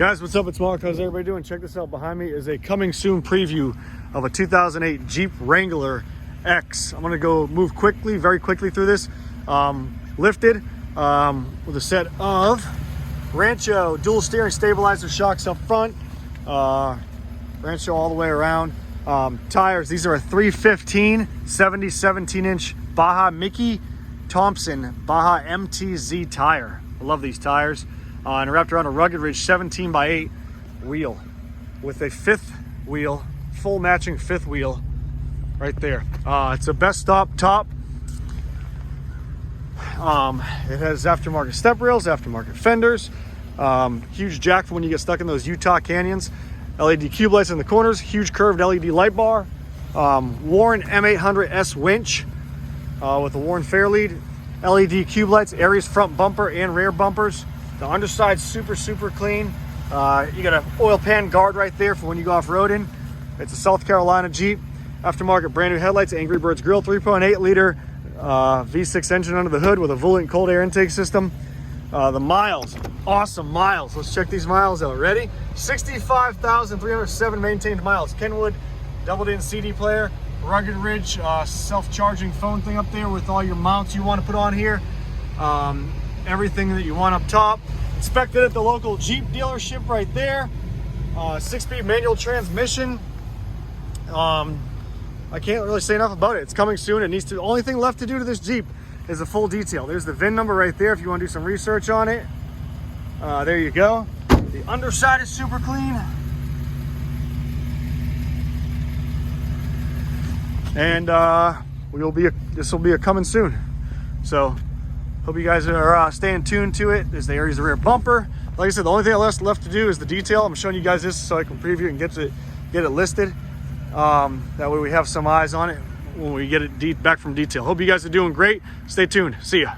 Guys, what's up? It's Mark. How's everybody doing? Check this out. Behind me is a coming soon preview of a 2008 Jeep Wrangler X. I'm gonna go move quickly, very quickly through this. Lifted with a set of Rancho dual steering stabilizer shocks up front. Rancho all the way around. Tires, these are a 315 17-inch Baja Thompson Baja MTZ tire. I love these tires. And wrapped around a rugged ridge 17x8 wheel with a fifth wheel, full matching fifth wheel right there. It's a Bestop top. It has aftermarket step rails, aftermarket fenders, huge jack for when you get stuck in those Utah canyons, LED cube lights in the corners, huge curved LED light bar, Warren M800S winch with a Warren Fairlead, LED cube lights, Aries front bumper and rear bumpers. The underside's super clean. You got an oil pan guard right there for when you go off-roading. It's a South Carolina Jeep. Aftermarket brand new headlights, Angry Birds grill, 3.8 liter V6 engine under the hood with a Volant cold air intake system. The miles, awesome miles. Let's check these miles out. Ready? 65,307 maintained miles. Kenwood doubled-in CD player, rugged ridge, self-charging phone thing up there with all your mounts you want to put on here. Everything that you want up top. Inspected at the local Jeep dealership right there. 6-speed manual transmission. I can't really say enough about it. It's coming soon. It needs to. The only thing left to do to this Jeep is a full detail. There's the VIN number right there if you want to do some research on it. There you go. The underside is super clean. And this will be a coming soon. So hope you guys are staying tuned to it. There's the Aries rear bumper. Like I said, the only thing left to do is the detail. I'm showing you guys this so I can preview and get it listed. That way we have some eyes on it when we get it back from detail. Hope you guys are doing great. Stay tuned. See ya.